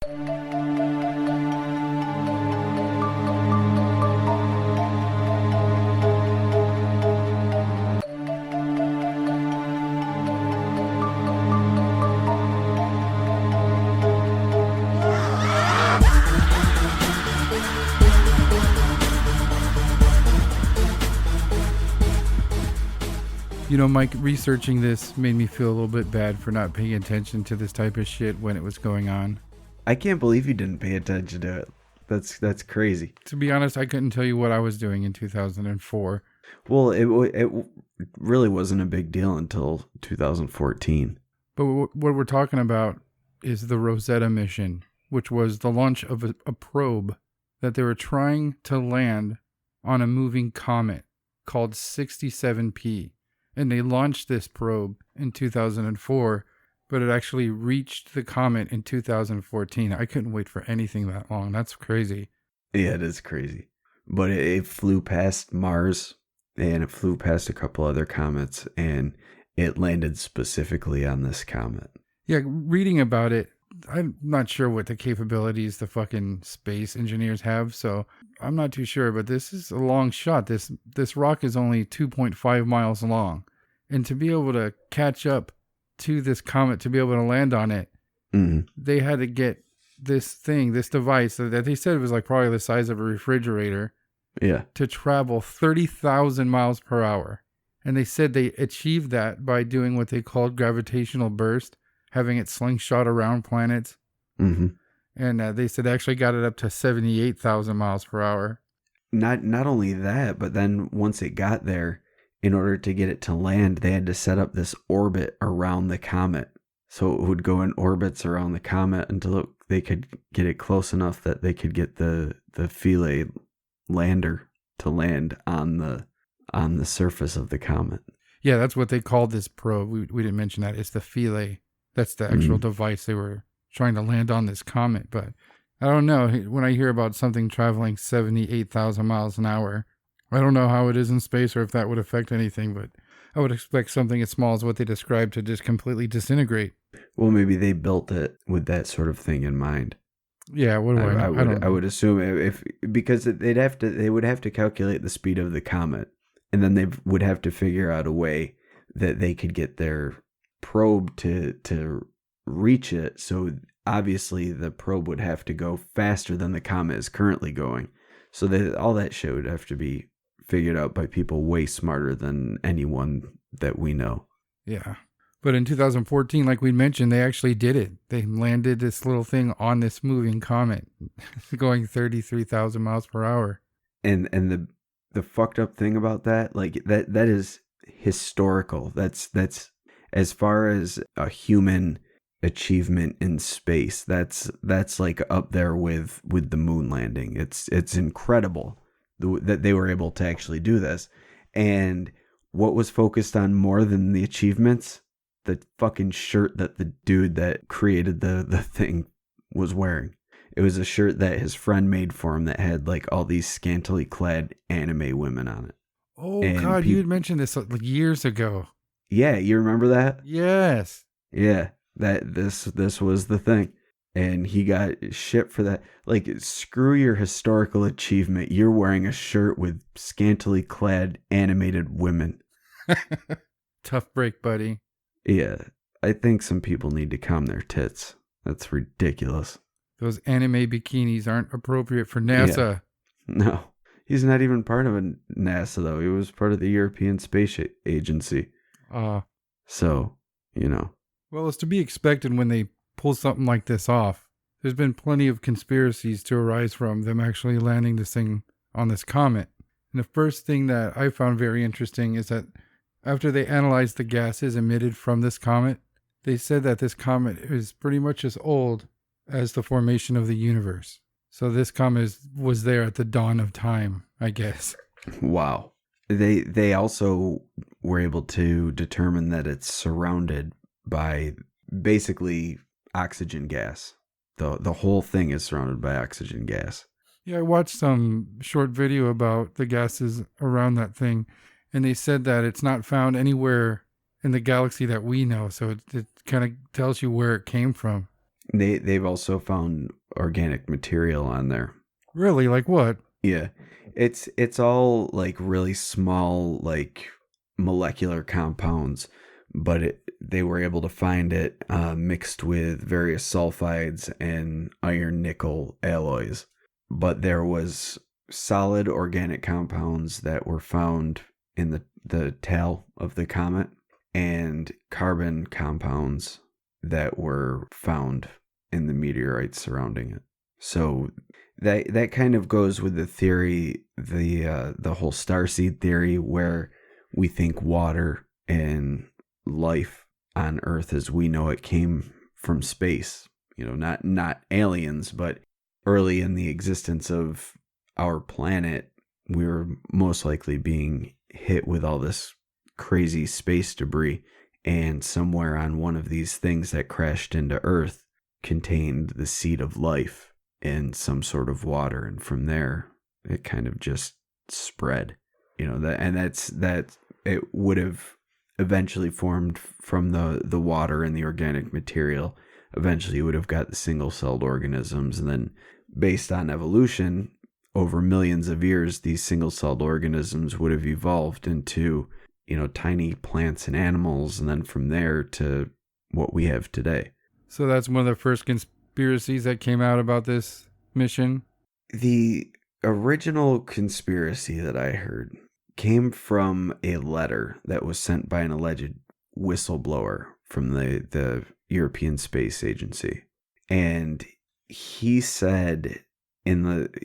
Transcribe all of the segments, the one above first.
You know, Mike, researching this made me feel a little bit bad for not paying attention to this type of shit when it was going on. I can't believe you didn't pay attention to it. That's crazy. To be honest, I couldn't tell you what I was doing in 2004. Well, it really wasn't a big deal until 2014. But what we're talking about is the Rosetta mission, which was the launch of a probe that they were trying to land on a moving comet called 67P. And they launched this probe in 2004, but it actually reached the comet in 2014. I couldn't wait for anything that long. That's crazy. Yeah, it is crazy. But it flew past Mars, and it flew past a couple other comets, and it landed specifically on this comet. Yeah, reading about it, I'm not sure what the capabilities the fucking space engineers have, so I'm not too sure, but this is a long shot. This rock is only 2.5 miles long. And to be able to catch up to this comet, to be able to land on it, they had to get this device that they said was like probably the size of a refrigerator, to travel 30,000 miles per hour. And they said they achieved that by doing what they called gravitational burst, having it slingshot around planets. Mm-hmm. And they said they actually got it up to 78,000 miles per hour. Not only that, but then once it got there, in order to get it to land, they had to set up this orbit around the comet. So it would go in orbits around the comet until they could get it close enough that they could get the Philae lander to land on the surface of the comet. Yeah, that's what they called this probe. We didn't mention that. It's the Philae. That's the actual device they were trying to land on this comet. But I don't know. When I hear about something traveling 78,000 miles an hour, I don't know how it is in space or if that would affect anything, but I would expect something as small as what they described to just completely disintegrate. Well, maybe they built it with that sort of thing in mind. Yeah, what do I know? I would assume because they would have to calculate the speed of the comet, and then they would have to figure out a way that they could get their probe to reach it. So obviously the probe would have to go faster than the comet is currently going. So all that shit would have to be figured out by people way smarter than anyone that we know. Yeah. But in 2014, like we mentioned, they actually did it. They landed this little thing on this moving comet going 33,000 miles per hour. And the fucked up thing about that, like that is historical. That's as far as a human achievement in space. That's like up there with the moon landing. It's incredible that they were able to actually do this. And what was focused on more than the achievements? The fucking shirt that the dude that created the thing was wearing. It was a shirt that his friend made for him that had like all these scantily clad anime women on it. Oh, and God, you had mentioned this like years ago. Yeah, you remember that? Yes. Yeah, that this was the thing. And he got shit for that. Like, screw your historical achievement. You're wearing a shirt with scantily clad animated women. Tough break, buddy. Yeah, I think some people need to calm their tits. That's ridiculous. Those anime bikinis aren't appropriate for NASA. Yeah. No, he's not even part of NASA, though. He was part of the European Space Agency. So, you know. Well, it's to be expected when they pull something like this off. There's been plenty of conspiracies to arise from them actually landing this thing on this comet. And the first thing that I found very interesting is that after they analyzed the gases emitted from this comet, they said that this comet is pretty much as old as the formation of the universe. So this comet was there at the dawn of time, I guess. Wow. They also were able to determine that it's surrounded by basically oxygen gas. The whole thing is surrounded by oxygen gas. Yeah, I watched some short video about the gases around that thing, and they said that it's not found anywhere in the galaxy that we know, so it kind of tells you where it came from. They've also found organic material on there. Really? Like what? Yeah. It's all like really small like molecular compounds, but they were able to find it mixed with various sulfides and iron nickel alloys. But there was solid organic compounds that were found in the tail of the comet, and carbon compounds that were found in the meteorites surrounding it. So that kind of goes with the theory, the whole starseed theory, where we think water and life on Earth as we know it came from space. You know, not aliens, but early in the existence of our planet, we were most likely being hit with all this crazy space debris, and somewhere on one of these things that crashed into Earth contained the seed of life in some sort of water, and from there it kind of just spread. You know, that it would have eventually formed from the water and the organic material. Eventually you would have got the single-celled organisms, and then based on evolution over millions of years, these single-celled organisms would have evolved into, you know, tiny plants and animals, and then from there to what we have today. So that's one of the first conspiracies that came out about this mission? The original conspiracy that I heard came from a letter that was sent by an alleged whistleblower from the European Space Agency. And he said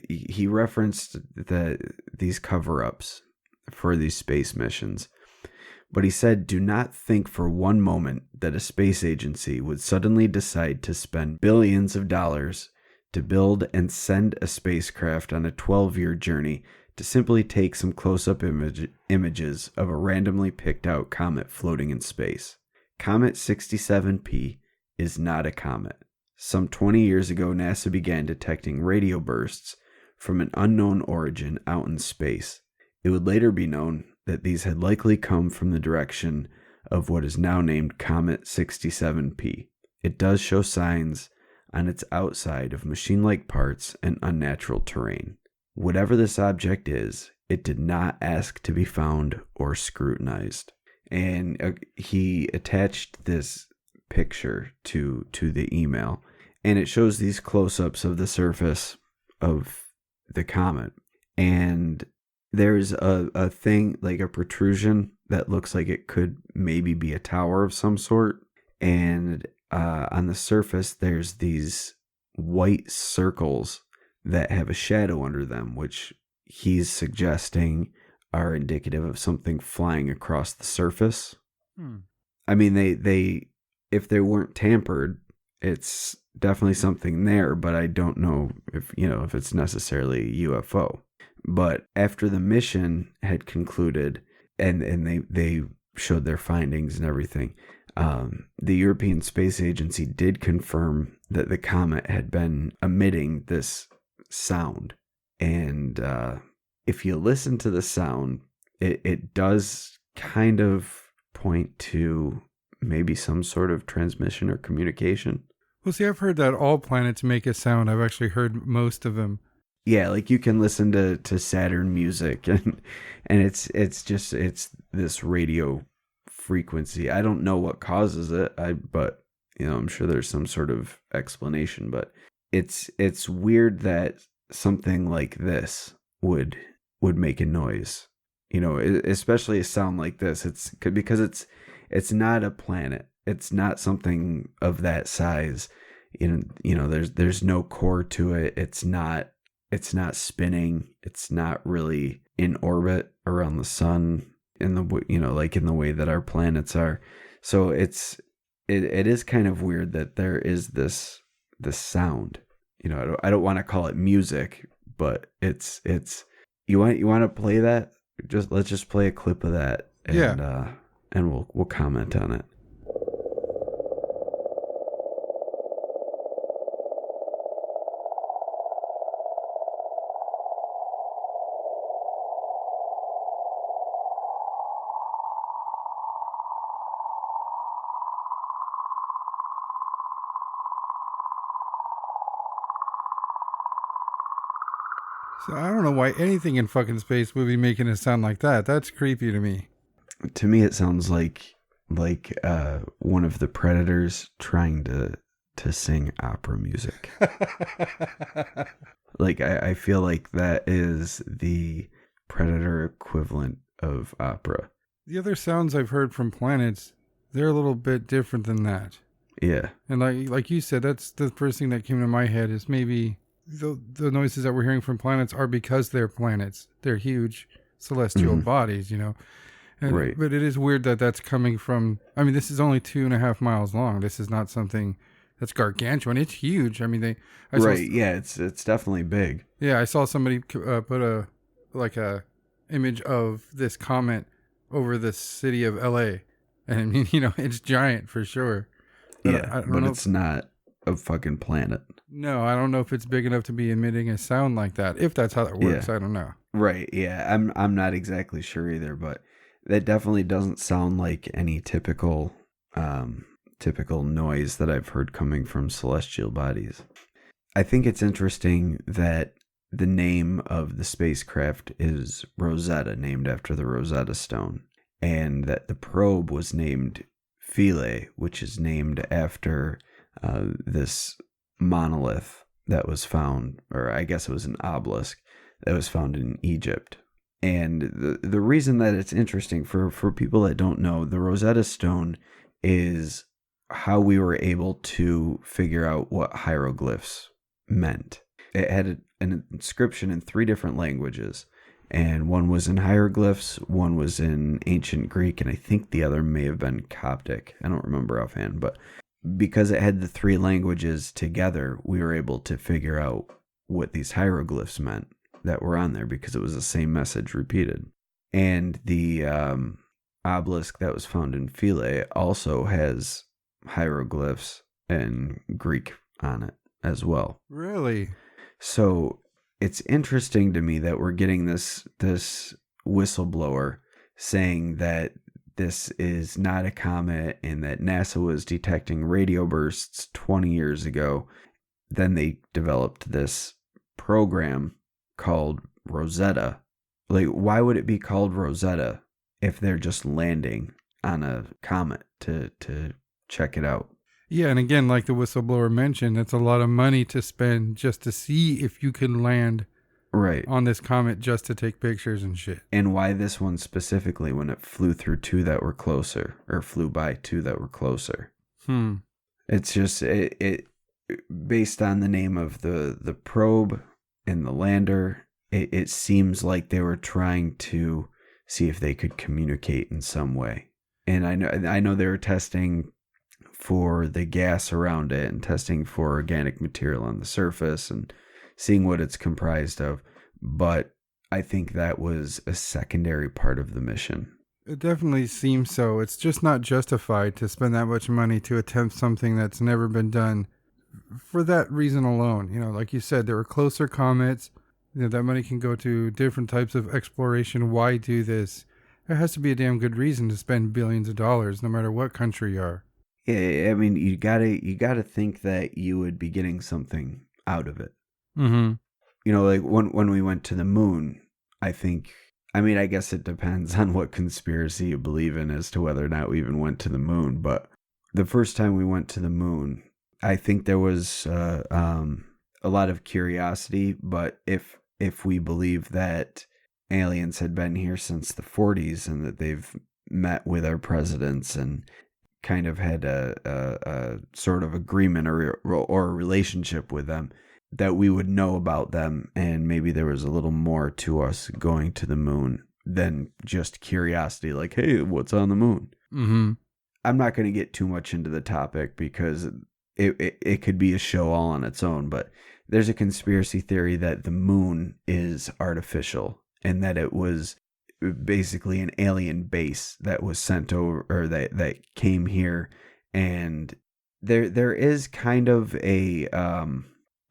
he referenced these cover-ups for these space missions. But he said, do not think for one moment that a space agency would suddenly decide to spend billions of dollars to build and send a spacecraft on a 12-year journey to simply take some close-up images of a randomly picked out comet floating in space. Comet 67P is not a comet. Some 20 years ago, NASA began detecting radio bursts from an unknown origin out in space. It would later be known that these had likely come from the direction of what is now named Comet 67P. It does show signs on its outside of machine-like parts and unnatural terrain. Whatever this object is, it did not ask to be found or scrutinized. And he attached this picture to the email, and it shows these close-ups of the surface of the comet, and there's a thing like a protrusion that looks like it could maybe be a tower of some sort, and on the surface there's these white circles that have a shadow under them, which he's suggesting are indicative of something flying across the surface. I mean, they if they weren't tampered, it's definitely something there, but I don't know if it's necessarily a UFO. But after the mission had concluded and they showed their findings and everything, the European Space Agency did confirm that the comet had been emitting this sound. And if you listen to the sound, it does kind of point to maybe some sort of transmission or communication. Well, see, I've heard that all planets make a sound. I've actually heard most of them. Yeah, like you can listen to Saturn music, and it's this radio frequency. I don't know what causes it. But I'm sure there's some sort of explanation. But it's weird that something like this would make a noise. Especially a sound like this. It's because it's not a planet. It's not something of that size. There's no core to it. It's not spinning. It's not really in orbit around the sun in the like in the way that our planets are. So it is kind of weird that there is this sound. I don't want to call it music, but it's you want to play that? Let's just play a clip of that, and Yeah. And we'll comment on it. So I don't know why anything in fucking space would be making it sound like that. That's creepy to me. To me, it sounds like one of the predators trying to sing opera music. Like I feel like that is the predator equivalent of opera. The other sounds I've heard from planets, they're a little bit different than that. Yeah. And like you said, that's the first thing that came to my head is maybe the noises that we're hearing from planets are because they're planets. They're huge celestial bodies, you know. Right. But it is weird that that's coming from. I mean, this is only 2.5 miles long. This is not something that's gargantuan. It's huge. I mean, Right. Yeah. It's definitely big. I saw somebody put a image of this comet over the city of L.A. And I mean, you know, it's giant for sure. But Yeah. I don't But know it's not a fucking planet. No, I don't know if it's big enough to be emitting a sound like that. If that's how that works, I don't know. Right. Yeah. I'm not exactly sure either, but that definitely doesn't sound like any typical typical noise that I've heard coming from celestial bodies. I think it's interesting that the name of the spacecraft is Rosetta, named after the Rosetta Stone, and that the probe was named Philae, which is named after this monolith that was found, or I guess it was an obelisk that was found in Egypt. And the reason that it's interesting for people that don't know, the Rosetta Stone is how we were able to figure out what hieroglyphs meant. It had an inscription in 3 different languages, and one was in hieroglyphs, one was in ancient Greek, and I think the other may have been Coptic. I don't remember offhand, but because it had the 3 languages together, we were able to figure out what these hieroglyphs meant that were on there, because it was the same message repeated. And the obelisk that was found in Philae also has hieroglyphs and Greek on it as well. Really? So it's interesting to me that we're getting this whistleblower saying that this is not a comet and that NASA was detecting radio bursts 20 years ago. Then they developed this program called Rosetta. Like, why would it be called Rosetta if they're just landing on a comet to check it out? Yeah, and again, like the whistleblower mentioned, it's a lot of money to spend just to see if you can land right on this comet just to take pictures and shit. And why this one specifically when it flew through 2 that were closer, or flew by 2 that were closer? It's just it based on the name of the probe and the lander, it seems like they were trying to see if they could communicate in some way. And I know they were testing for the gas around it and testing for organic material on the surface and seeing what it's comprised of. But I think that was a secondary part of the mission. It definitely seems so. It's just not justified to spend that much money to attempt something that's never been done for that reason alone. You know, like you said, there were closer comets. You know, that money can go to different types of exploration. Why do this? There has to be a damn good reason to spend billions of dollars, no matter what country you are. Yeah, I mean, you gotta think that you would be getting something out of it. Mm-hmm. You know, like when we went to the moon, I guess it depends on what conspiracy you believe in as to whether or not we even went to the moon. But the first time we went to the moon, I think there was a lot of curiosity. But if we believe that aliens had been here since the 40s and that they've met with our presidents and kind of had a sort of agreement or a relationship with them, that we would know about them, and maybe there was a little more to us going to the moon than just curiosity, like, hey, what's on the moon? Mm-hmm. I'm not going to get too much into the topic because it could be a show all on its own, but there's a conspiracy theory that the moon is artificial and that it was basically an alien base that was sent over, or that came here. And there is kind of a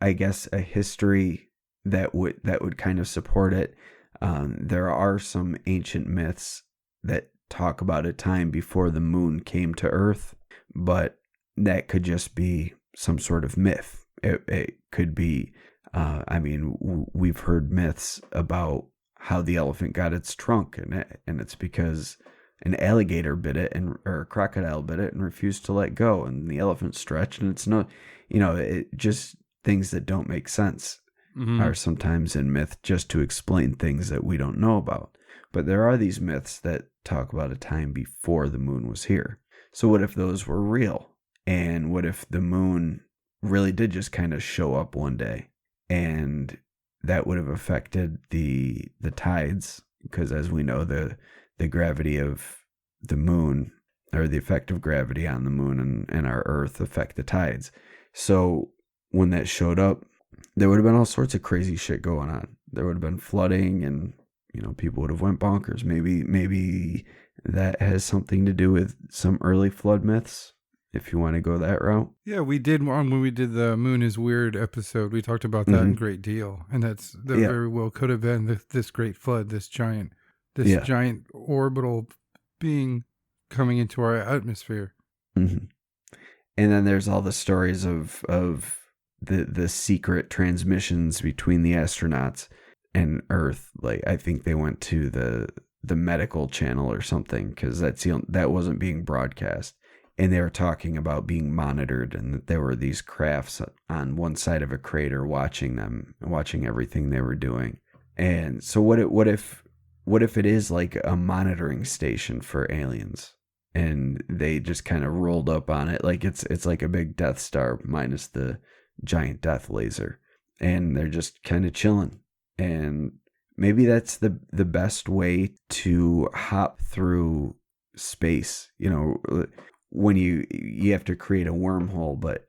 I guess a history that would kind of support it. There are some ancient myths that talk about a time before the moon came to Earth, but that could just be some sort of myth. It could be I mean, we've heard myths about how the elephant got its trunk, and it's because an alligator bit it, or a crocodile bit it and refused to let go, and the elephant stretched, and it's no, it just things that don't make sense Mm-hmm. are sometimes in myth just to explain things that we don't know about. But there are these myths that talk about a time before the moon was here. So what if those were real? And what if the moon really did just kind of show up one day, and that would have affected the tides, because as we know, the gravity of the moon, or the effect of gravity on the moon and our earth, affect the tides. So when that showed up, there would have been all sorts of crazy shit going on. There would have been flooding, and people would have went bonkers. Maybe that has something to do with some early flood myths, if you want to go that route. Yeah, we did when we did the Moon is Weird episode. We talked about that in Mm-hmm. great deal, and that Yeah. very well could have been this great flood, this giant Yeah. orbital being coming into our atmosphere. Mm-hmm. And then there's all the stories of the secret transmissions between the astronauts and Earth. Like, I think they went to the medical channel or something, because that wasn't being broadcast, and they were talking about being monitored, and that there were these crafts on one side of a crater watching everything they were doing. And so what if it is like a monitoring station for aliens, and they just kind of rolled up on it, like it's like a big Death Star minus the giant death laser, and they're just kind of chilling. And maybe that's the best way to hop through space. When you have to create a wormhole, but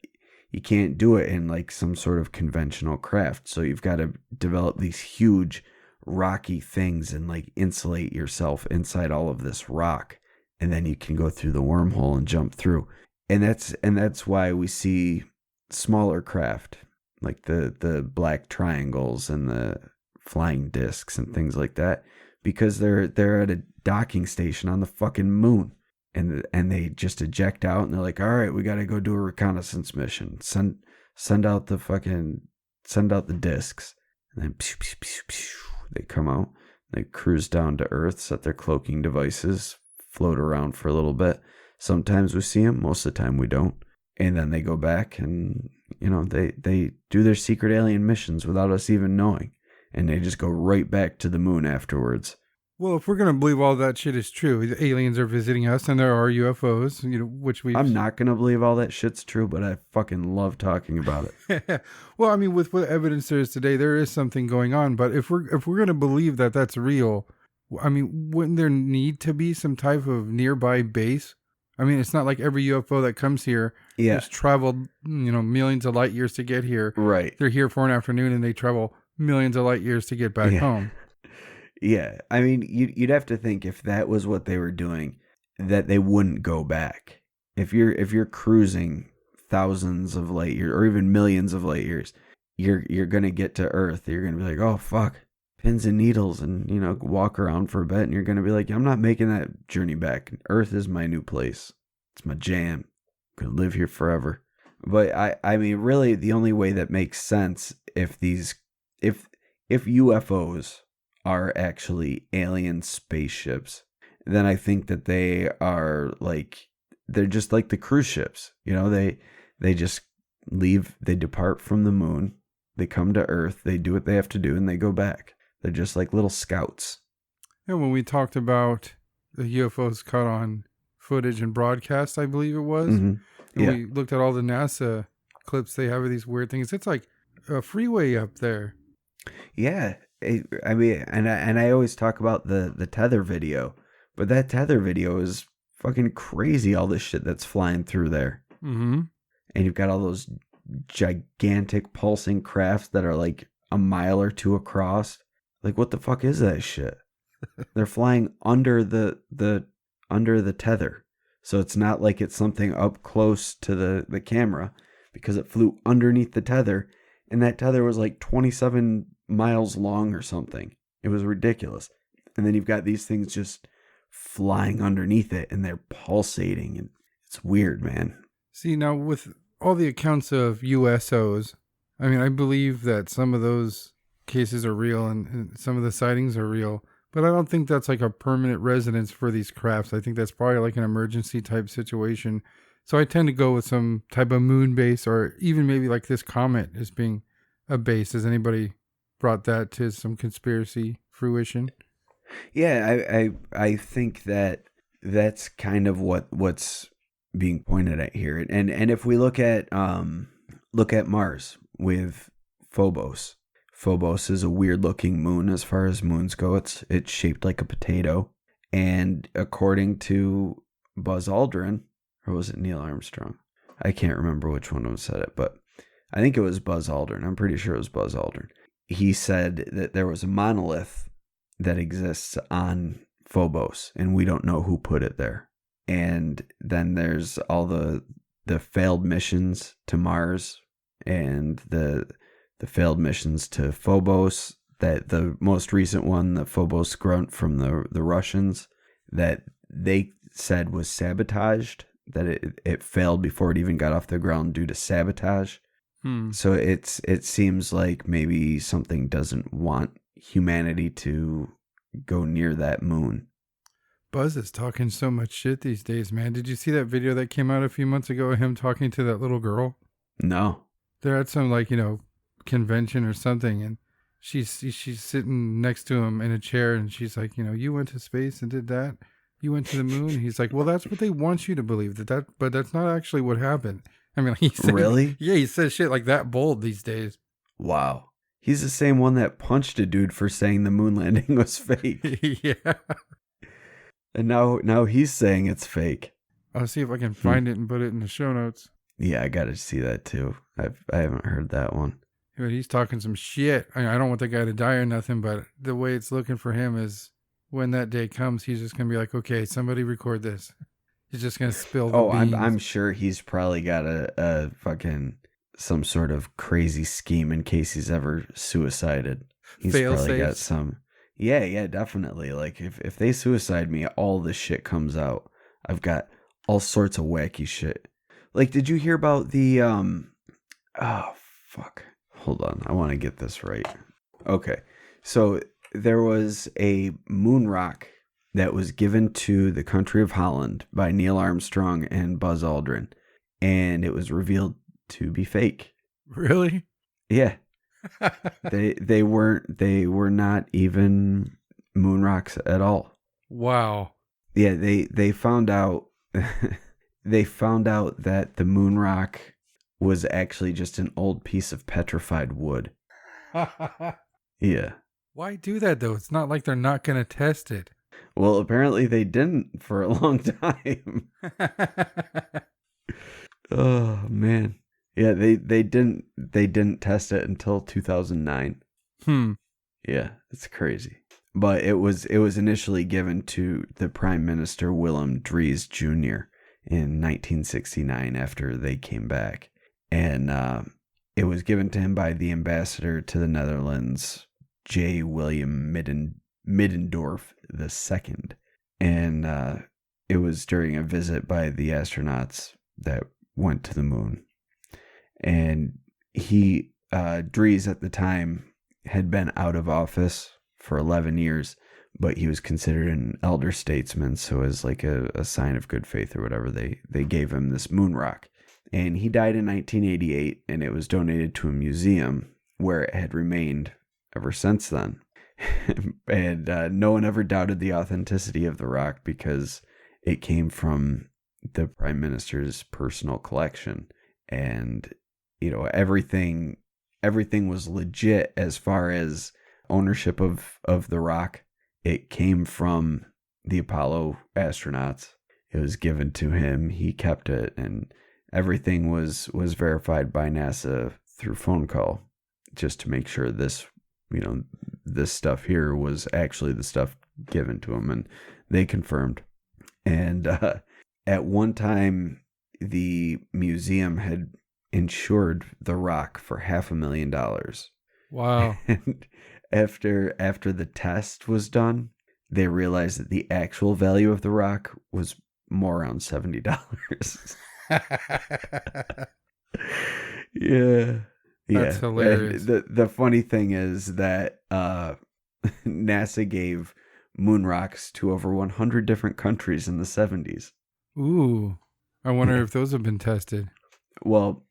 you can't do it in like some sort of conventional craft. So you've got to develop these huge rocky things and like insulate yourself inside all of this rock, and then you can go through the wormhole and jump through. And that's why we see smaller craft like the black triangles and the flying discs and things like that, because they're at a docking station on the fucking moon, and they just eject out, and they're like, all right, we got to go do a reconnaissance mission. Send out the discs, and then pew, pew, pew, pew, they come out. They cruise down to Earth, set their cloaking devices, float around for a little bit. Sometimes we see them, most of the time we don't. And then they go back, and they do their secret alien missions without us even knowing, and they just go right back to the moon afterwards. Well, if we're gonna believe all that shit is true, the aliens are visiting us, and there are UFOs, which we've. I'm not gonna believe all that shit's true, but I fucking love talking about it. Well, I mean, with what evidence there is today, there is something going on. But if we're gonna believe that that's real, I mean, wouldn't there need to be some type of nearby base? I mean, it's not like every UFO that comes here has traveled, millions of light years to get here. Right. They're here for an afternoon, and they travel millions of light years to get back home. Yeah, I mean, you'd have to think, if that was what they were doing, that they wouldn't go back. If you're cruising thousands of light years, or even millions of light years, you're gonna get to Earth. You're gonna be like, oh fuck, pins and needles, and walk around for a bit, and you're gonna be like, I'm not making that journey back. Earth is my new place. It's my jam. I'm gonna live here forever. But I mean, really, the only way that makes sense, if UFOs are actually alien spaceships, then I think that they're just like the cruise ships. They just leave, they depart from the moon, they come to Earth, they do what they have to do, and they go back. They're just like little scouts. Yeah, when we talked about the UFOs caught on footage and broadcast, I believe it was, and we looked at all the NASA clips they have of these weird things. It's like a freeway up there. Yeah. I mean, and I always talk about the tether video, but that tether video is fucking crazy. All this shit that's flying through there, and you've got all those gigantic pulsing crafts that are like a mile or two across. Like, what the fuck is that shit? They're flying under the tether, so it's not like it's something up close to the camera, because it flew underneath the tether, and that tether was like 27 miles long or something. It was ridiculous. And then you've got these things just flying underneath it, and they're pulsating, and it's weird, man. See, now with all the accounts of USOs, I mean, I believe that some of those cases are real and some of the sightings are real, but I don't think that's like a permanent residence for these crafts. I think that's probably like an emergency type situation. So I tend to go with some type of moon base or even maybe like this comet as being a base. Has anybody brought that to some conspiracy fruition? Yeah, I think that that's kind of what's being pointed at here. And if we look at Mars with Phobos. Phobos is a weird looking moon as far as moons go. It's shaped like a potato. And according to Buzz Aldrin, or was it Neil Armstrong? I can't remember which one of them said it, but I think it was Buzz Aldrin. I'm pretty sure it was Buzz Aldrin. He said that there was a monolith that exists on Phobos, and we don't know who put it there. And then there's all the failed missions to Mars and the failed missions to Phobos. That the most recent one, the Phobos grunt from the Russians, that they said was sabotaged. That it failed before it even got off the ground due to sabotage. So it seems like maybe something doesn't want humanity to go near that moon. Buzz is talking so much shit these days, man. Did you see that video that came out a few months ago of him talking to that little girl? No. They're at some like, convention or something, and she's sitting next to him in a chair, and she's like, you went to space and did that. You went to the moon. He's like, well, that's what they want you to believe but that's not actually what happened. I mean, he said, Really? Yeah, he says shit like that bold these days. Wow. He's the same one that punched a dude for saying the moon landing was fake. Yeah. And now he's saying it's fake. I'll see if I can find it and put it in the show notes. Yeah, I got to see that too. I haven't heard that one. But he's talking some shit. I don't want the guy to die or nothing, but the way it's looking for him is when that day comes, he's just going to be like, okay, somebody record this. He's just going to spill the beans. I'm sure he's probably got a fucking some sort of crazy scheme in case he's ever suicided. He's probably got some. Yeah, definitely. Like if they suicide me, all this shit comes out. I've got all sorts of wacky shit. Like, did you hear about the oh fuck. Hold on. I want to get this right. Okay. So there was a moon rock that was given to the country of Holland by Neil Armstrong and Buzz Aldrin, and it was revealed to be fake. Really? Yeah. they were not even moon rocks at all. Wow. Yeah, they found out they found out that the moon rock was actually just an old piece of petrified wood. Yeah. Why do that though? It's not like they're not going to test it. Well, apparently they didn't for a long time. Oh man. Yeah, they didn't test it until 2009. Yeah, it's crazy. But it was initially given to the Prime Minister Willem Drees Jr. in 1969 after they came back. And it was given to him by the ambassador to the Netherlands, J. William Middendorf II. And it was during a visit by the astronauts that went to the moon. And he, Dries at the time, had been out of office for 11 years, but he was considered an elder statesman, so as like a sign of good faith or whatever, they gave him this moon rock. And he died in 1988, and it was donated to a museum where it had remained ever since then. And no one ever doubted the authenticity of the rock because it came from the Prime Minister's personal collection. And everything was legit as far as ownership of the rock. It came from the Apollo astronauts. It was given to him. He kept it, and everything was verified by NASA through phone call, just to make sure this stuff here was actually the stuff given to him, and they confirmed. And at one time, the museum had insured the rock for $500,000. Wow. And after the test was done, they realized that the actual value of the rock was more around $70. Yeah. That's Yeah. And hilarious. the funny thing is that NASA gave moon rocks to over 100 different countries in the 70s. Ooh. I wonder Yeah. if those have been tested. Well,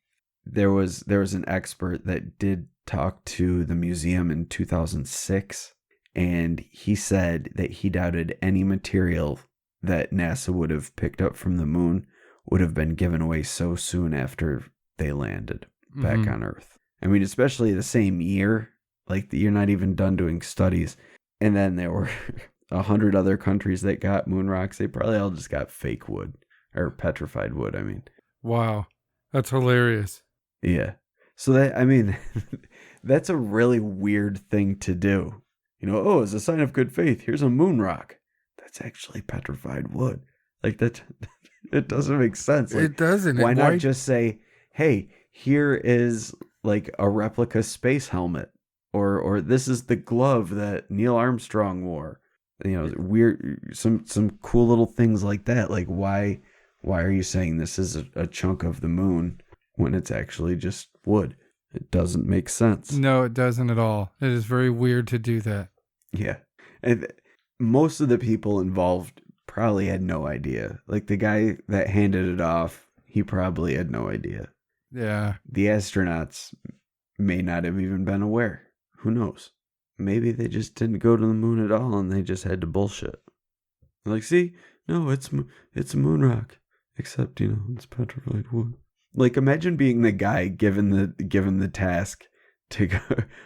there was an expert that did talk to the museum in 2006, and he said that he doubted any material that NASA would have picked up from the moon would have been given away so soon after they landed back Mm-hmm. on Earth. I mean, especially the same year, like you're not even done doing studies, and then there were 100 other countries that got moon rocks. They probably all just got fake wood or petrified wood. I mean, Wow. That's hilarious. yeah. So that, I mean, that's a really weird thing to do. Oh, as a sign of good faith, here's a moon rock. That's actually petrified wood. Like that, it doesn't make sense. Like, It doesn't. why not Why? just say, hey, here is like a replica space helmet, or this is the glove that Neil Armstrong wore. Weird, some cool little things like that. Like, why are you saying this is a chunk of the moon when it's actually just wood? It doesn't make sense. No, it doesn't at all. It is very weird to do that. Yeah. And most of the people involved probably had no idea. Like the guy that handed it off, he probably had no idea. Yeah. The astronauts may not have even been aware. Who knows? Maybe they just didn't go to the moon at all and they just had to bullshit. Like, see, no, it's a moon rock, except it's petrified wood. Like, imagine being the guy given the task to go.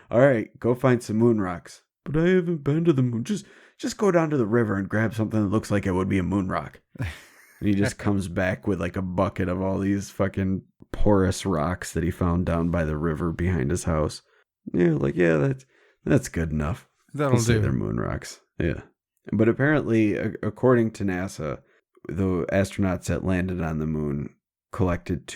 All right, go find some moon rocks. But I haven't been to the moon. Just go down to the river and grab something that looks like it would be a moon rock. And he just comes back with like a bucket of all these fucking porous rocks that he found down by the river behind his house. Yeah, that's good enough. That'll We'll say do. they're moon rocks. Yeah. But apparently, according to NASA, the astronauts that landed on the moon collected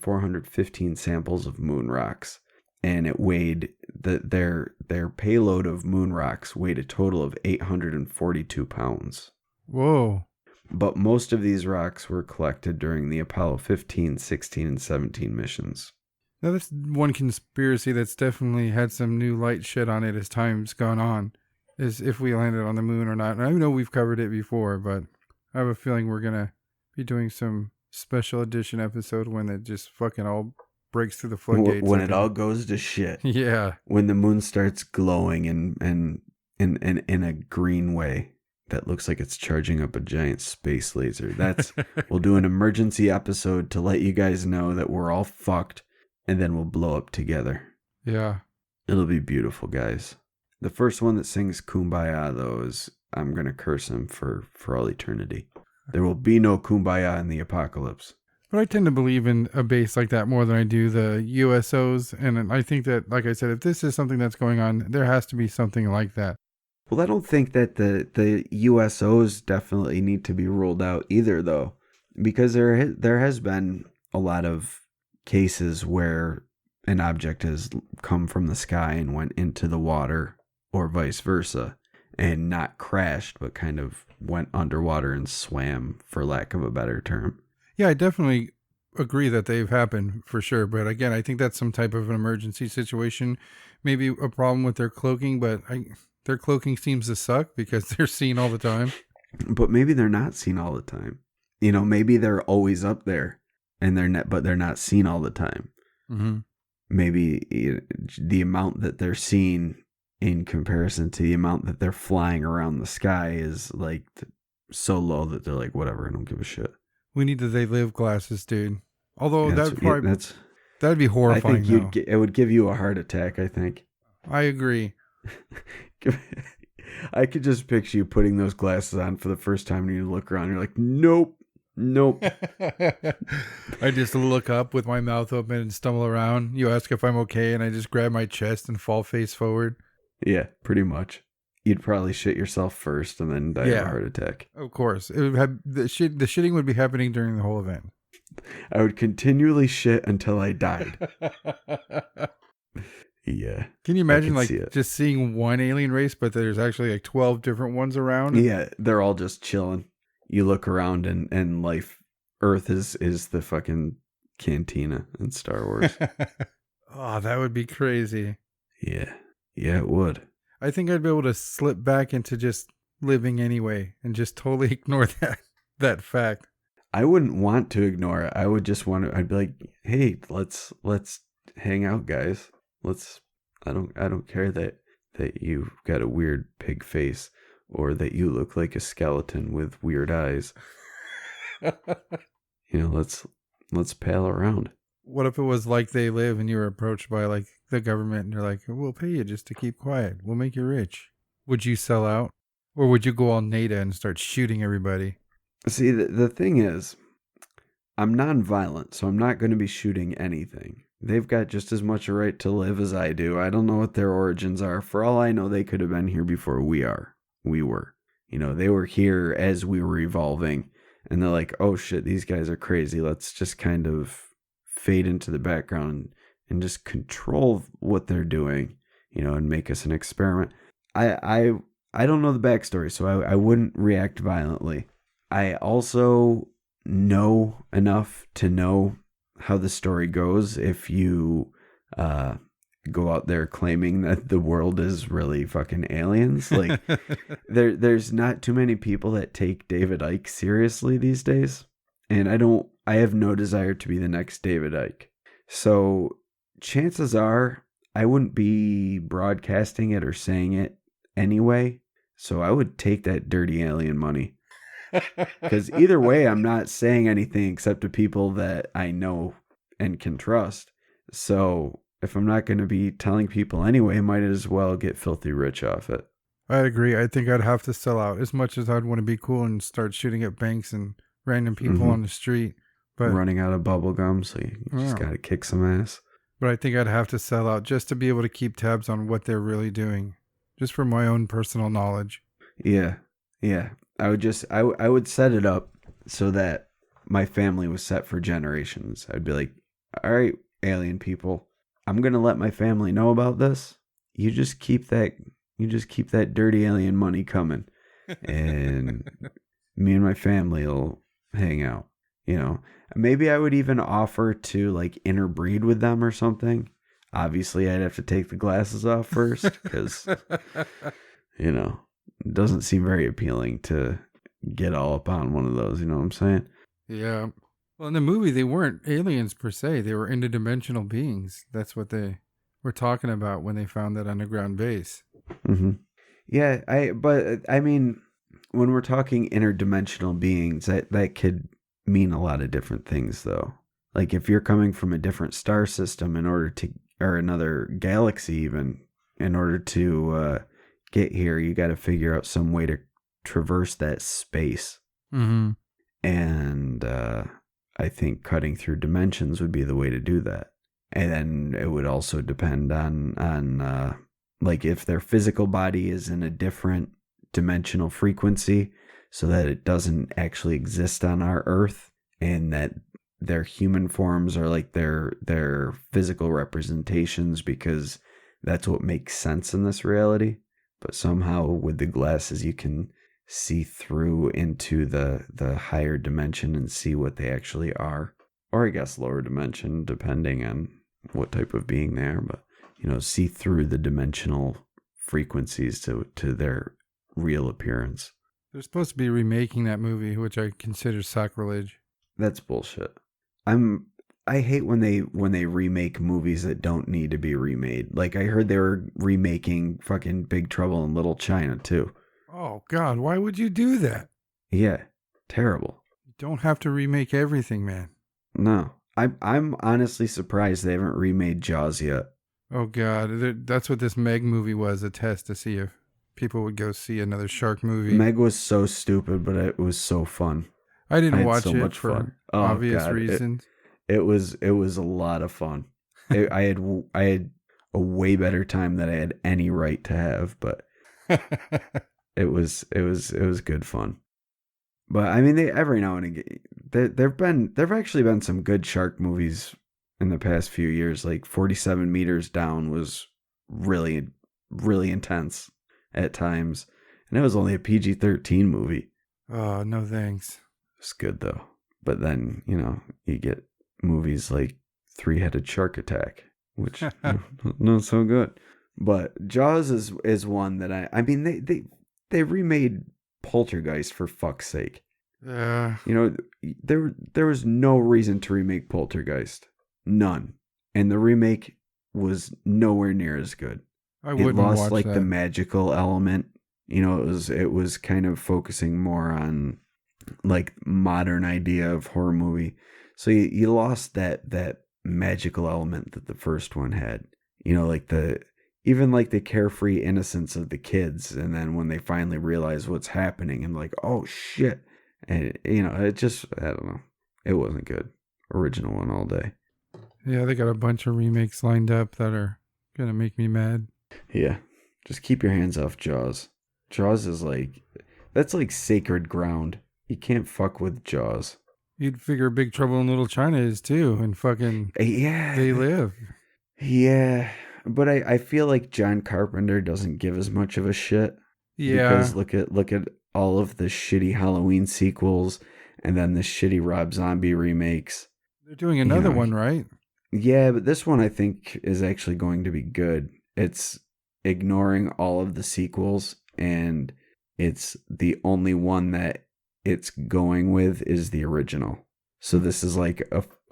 2,415 samples of moon rocks, and it weighed their payload of moon rocks weighed a total of 842 pounds. Whoa. But most of these rocks were collected during the Apollo 15, 16, and 17 missions. Now, that's one conspiracy that's definitely had some new light shed on it as time's gone on, is if we landed on the moon or not. And I know we've covered it before, but I have a feeling we're going to be doing some special edition episode when it just fucking all breaks through the floodgates. When it all goes to shit. Yeah. When the moon starts glowing and in a green way that looks like it's charging up a giant space laser. We'll do an emergency episode to let you guys know that we're all fucked, and then we'll blow up together. Yeah. It'll be beautiful, guys. The first one that sings Kumbaya, though, is I'm going to curse him for all eternity. There will be no Kumbaya in the apocalypse. But I tend to believe in a base like that more than I do the USOs. And I think that, like I said, if this is something that's going on, there has to be something like that. Well, I don't think that the USOs definitely need to be ruled out either, though, because there has been a lot of cases where an object has come from the sky and went into the water, or vice versa, and not crashed, but kind of went underwater and swam, for lack of a better term. Yeah, I definitely agree that they've happened for sure. But again, I think that's some type of an emergency situation. Maybe a problem with their cloaking, but their cloaking seems to suck because they're seen all the time. But maybe they're not seen all the time. Maybe they're always up there, and but they're not seen all the time. Mm-hmm. Maybe the amount that they're seen in comparison to the amount that they're flying around the sky is like so low that they're like, whatever, I don't give a shit. We need the They Live glasses, dude. Although that'd be I horrifying. think it would give you a heart attack, I think. I agree. I could just picture you putting those glasses on for the first time and you look around and you're like, nope. I just look up with my mouth open and stumble around. You ask if I'm okay, and I just grab my chest and fall face forward. Yeah, pretty much. You'd probably shit yourself first and then die of a heart attack. Of course. It would have the shitting would be happening during the whole event. I would continually shit until I died. Yeah. Can you imagine just seeing one alien race, but there's actually like 12 different ones around? Yeah, they're all just chilling. You look around and Earth is the fucking cantina in Star Wars. Oh, that would be crazy. Yeah. Yeah, it would. I think I'd be able to slip back into just living anyway and just totally ignore that fact. I wouldn't want to ignore it. I would just want to. I'd be like, "Hey, let's hang out, guys. Let's." I don't care that you've got a weird pig face or that you look like a skeleton with weird eyes. Let's pal around. What if it was like They Live and you were approached by like the government and they're like, we'll pay you just to keep quiet. We'll make you rich. Would you sell out? Or would you go all Nada and start shooting everybody? See, the thing is, I'm non-violent, so I'm not going to be shooting anything. They've got just as much a right to live as I do. I don't know what their origins are. For all I know, they could have been here before we were. They were here as we were evolving, and they're like, oh shit, these guys are crazy. Let's just kind of fade into the background and just control what they're doing, and make us an experiment. I don't know the backstory, so I wouldn't react violently. I also know enough to know how the story goes if you go out there claiming that the world is really fucking aliens. Like there's not too many people that take David Icke seriously these days. And I have no desire to be the next David Icke. So chances are I wouldn't be broadcasting it or saying it anyway. So I would take that dirty alien money. Because either way, I'm not saying anything except to people that I know and can trust. So if I'm not going to be telling people anyway, I might as well get filthy rich off it. I agree. I think I'd have to sell out as much as I'd want to be cool and start shooting at banks and random people on the street. But running out of bubble gum, so you just got to kick some ass. But I think I'd have to sell out just to be able to keep tabs on what they're really doing, just for my own personal knowledge. Yeah. I would set it up so that my family was set for generations. I'd be like, all right, alien people, I'm going to let my family know about this. You just keep that dirty alien money coming, and me and my family will hang out. Maybe I would even offer to like interbreed with them or something. Obviously, I'd have to take the glasses off first because, it doesn't seem very appealing to get all up on one of those. You know what I'm saying? Yeah. Well, in the movie, they weren't aliens per se. They were interdimensional beings. That's what they were talking about when they found that underground base. Mm-hmm. Yeah, but I mean, when we're talking interdimensional beings, that could mean a lot of different things, though. Like if you're coming from a different star system or another galaxy even, in order to get here, you got to figure out some way to traverse that space. Mm-hmm. And I think cutting through dimensions would be the way to do that. And then it would also depend on like if their physical body is in a different dimensional frequency so that it doesn't actually exist on our Earth, and that their human forms are like their physical representations because that's what makes sense in this reality. But somehow with the glasses you can see through into the higher dimension and see what they actually are. Or I guess lower dimension, depending on what type of being they are. But, see through the dimensional frequencies to their real appearance. They're supposed to be remaking that movie, which I consider sacrilege. That's bullshit. I hate when they remake movies that don't need to be remade. Like I heard they were remaking fucking Big Trouble in Little China too. Oh God, why would you do that? Yeah, terrible. You don't have to remake everything, man. No, I'm honestly surprised they haven't remade Jaws yet. Oh God, that's what this Meg movie was, a test to see if people would go see another shark movie. Meg was so stupid, but it was so fun. I didn't watch it for obvious reasons. It was a lot of fun. I had a way better time than I had any right to have, but it was good fun. But I mean, every now and again, there've actually been some good shark movies in the past few years. Like 47 Meters Down was really, really intense at times, and it was only a PG-13 movie. Oh, no thanks. It's good though. But then you get movies like Three-Headed Shark Attack, which not so good. But Jaws is one that I mean they remade Poltergeist for fuck's sake. Yeah, You know, there was no reason to remake Poltergeist. None. And the remake was nowhere near as good. I It wouldn't lost watch like the that. magical element. You know, it was kind of focusing more on like modern idea of horror movie. So you lost that magical element that the first one had. You know, like the even like the carefree innocence of the kids, and then when they finally realize what's happening, and like, oh shit, and you know, it just I don't know, it wasn't good. Original one all day. Yeah, they got a bunch of remakes lined up that are gonna make me mad. Yeah, just keep your hands off Jaws. Jaws is like that's like sacred ground. You can't fuck with Jaws. You'd figure Big Trouble in Little China is too, and fucking They Yeah, Live. yeah, but I feel like John Carpenter doesn't give as much of a shit Yeah, because look at all of the shitty Halloween sequels and then the shitty Rob Zombie remakes. they're doing You another know, one, right? yeah, but this one I think is actually going to be good. It's ignoring all of the sequels, and it's the only one that it's going with is the original. So this is like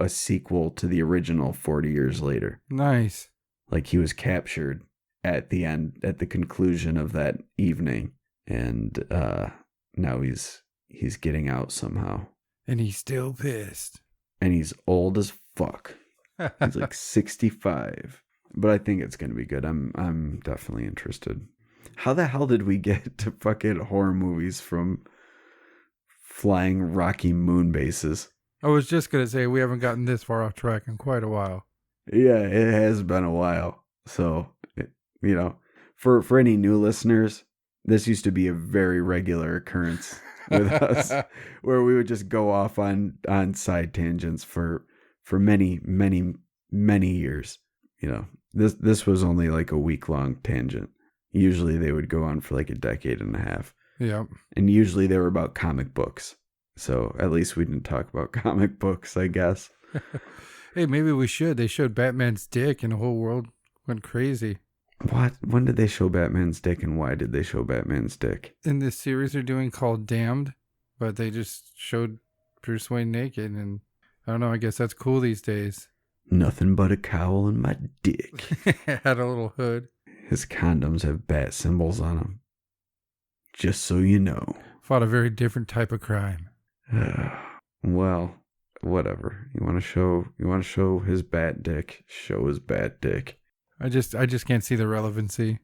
a sequel to the original 40 years later. Nice. Like he was captured at the end, at the conclusion of that evening, and now he's getting out somehow, And he's still pissed. and he's old as fuck. He's like 65, but I think it's gonna be good. I'm definitely interested. How the hell did we get to fucking horror movies from flying rocky moon bases? I was just gonna say we haven't gotten this far off track in quite a while. Yeah, it has been a while. So, you know, for any new listeners, this used to be a very regular occurrence with us, where we would just go off on side tangents for many years. You know, this was only like a week long tangent. Usually they would go on for like a decade and a half, Yep. and usually they were about comic books. So at least we didn't talk about comic books, I guess. Hey, maybe we should. They showed Batman's dick and the whole world went crazy. What? When did they show Batman's dick, and why did they show Batman's dick? In this series they're doing called Damned, but they just showed Bruce Wayne naked, and I don't know, I guess that's cool these days. Nothing but a cowl and my dick. Had a little hood. His condoms have bat symbols on them. Just so you know. Fought a very different type of crime. Well, whatever. You want to show his bat dick? Show his bat dick. I just can't see the relevancy.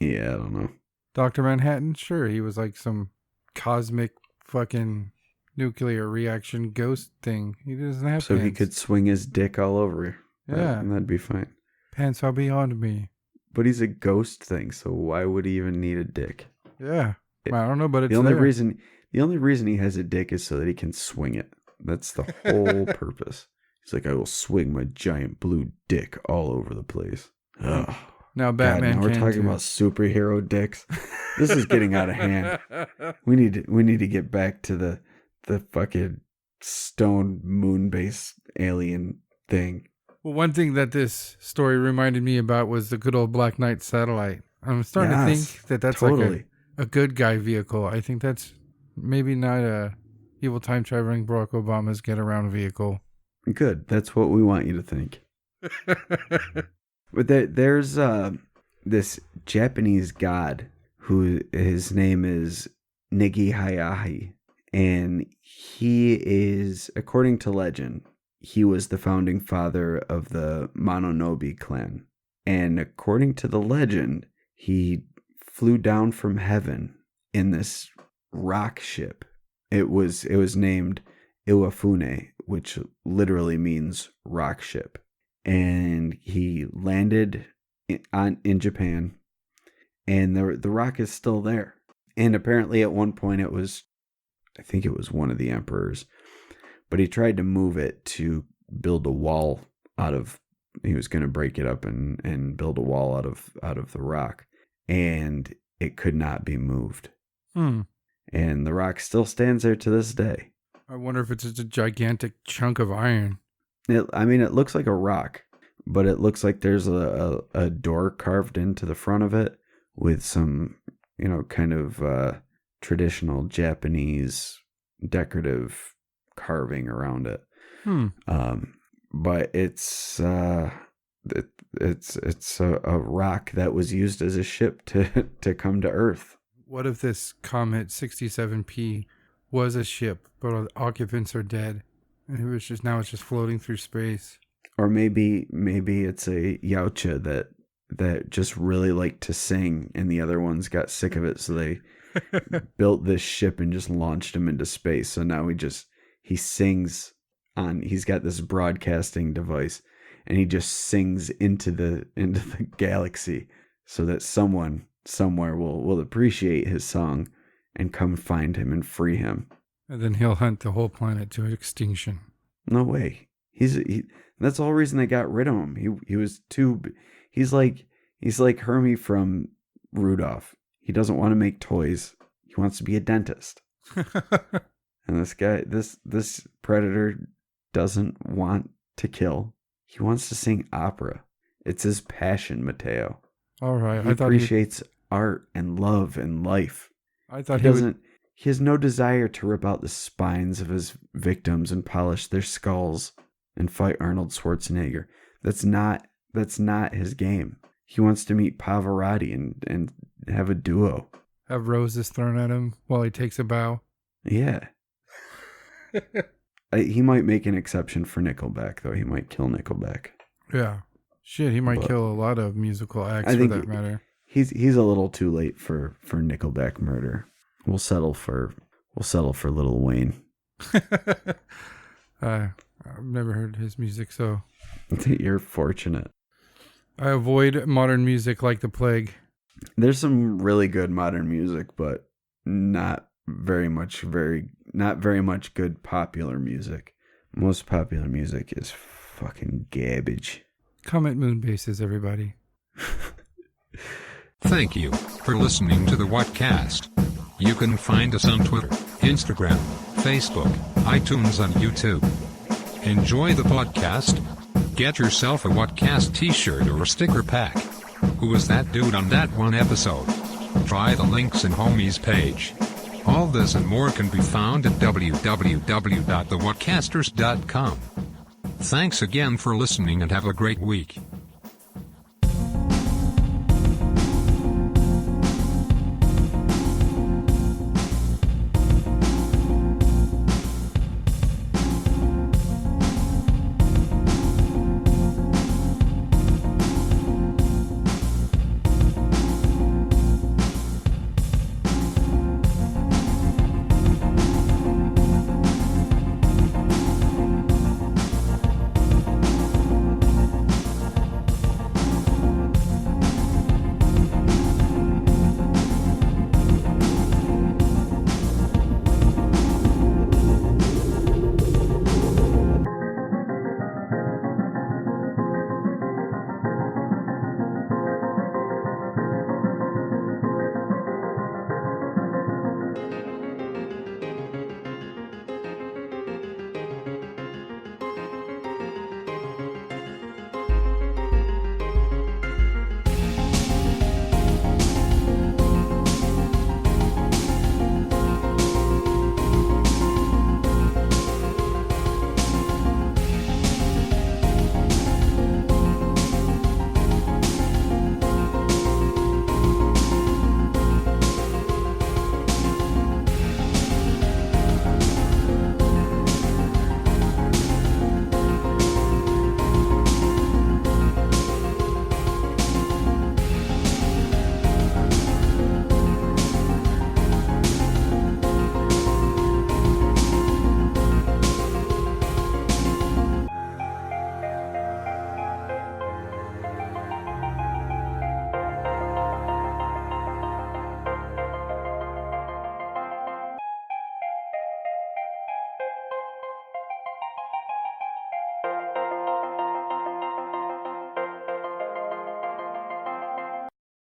Yeah, I don't know. Dr. Manhattan, sure, he was like some cosmic fucking nuclear reaction ghost thing. He doesn't have So pants. he could swing his dick all over. Yeah. And that'd be fine. Pants are beyond me. But he's a ghost thing, so why would he even need a dick? Yeah. I don't know, but it's The only there. reason he has a dick is so that he can swing it. That's the whole purpose. He's like, I will swing my giant blue dick all over the place. Ugh. Now God, Batman now we're can talking too. about superhero dicks. This is getting out of hand. We need to get back to the fucking stone moon base alien thing. Well, one thing that this story reminded me about was the good old Black Knight satellite. I'm starting to Yes, think that that's totally. like a good guy vehicle. I think that's maybe not a evil time traveling Barack Obama's get around vehicle. Good. That's what we want you to think. But there's this Japanese god who his name is Nigi Hayahi, and he is, according to legend, he was the founding father of the Mononobe clan. And according to the legend, he flew down from heaven in this rock ship. It was named Iwafune, which literally means rock ship. And he landed in Japan, and the rock is still there. And apparently at one point I think it was one of the emperors, but he tried to move it to build a wall he was going to break it up and build a wall out of the rock, and it could not be moved. And the rock still stands there to this day. I wonder if it's just a gigantic chunk of iron. It looks like a rock. but it looks like there's a door carved into the front of it with some, kind of traditional Japanese decorative carving around it. But it's a rock that was used as a ship to come to Earth. What if this Comet 67P was a ship, but all the occupants are dead, and it's just floating through space? Or maybe it's a Yautja that just really liked to sing, and the other ones got sick of it, so they built this ship and just launched him into space. So now he sings he's got this broadcasting device, and he just sings into the galaxy, so that someone somewhere will appreciate his song and come find him and free him. And then he'll hunt the whole planet to extinction. No way. That's the whole reason they got rid of him. He was he's like Hermie from Rudolph. He doesn't want to make toys. He wants to be a dentist. And this predator doesn't want to kill. He wants to sing opera. It's his passion, Mateo. All right. He appreciates art and love and life. I thought he has no desire to rip out the spines of his victims and polish their skulls and fight Arnold Schwarzenegger. That's not his game. He wants to meet Pavarotti and have a duo. Have roses thrown at him while he takes a bow. Yeah. He might make an exception for Nickelback, though. He might kill Nickelback. Yeah. Shit, he might kill a lot of musical acts for that matter. He's a little too late for Nickelback murder. We'll settle for Lil Wayne. I've never heard his music, so You're fortunate. I avoid modern music like the plague. There's some really good modern music, but not very much good popular music. Most popular music is fucking garbage. Comet moon bases, everybody. Thank you for listening to the Whatcast. You can find us on Twitter, Instagram, Facebook, iTunes, and YouTube. Enjoy the podcast. Get yourself a Whatcast t-shirt or a sticker pack. Who was that dude on that one episode? Try the links in Homie's page. All this and more can be found at www.thewhatcasters.com. Thanks again for listening and have a great week.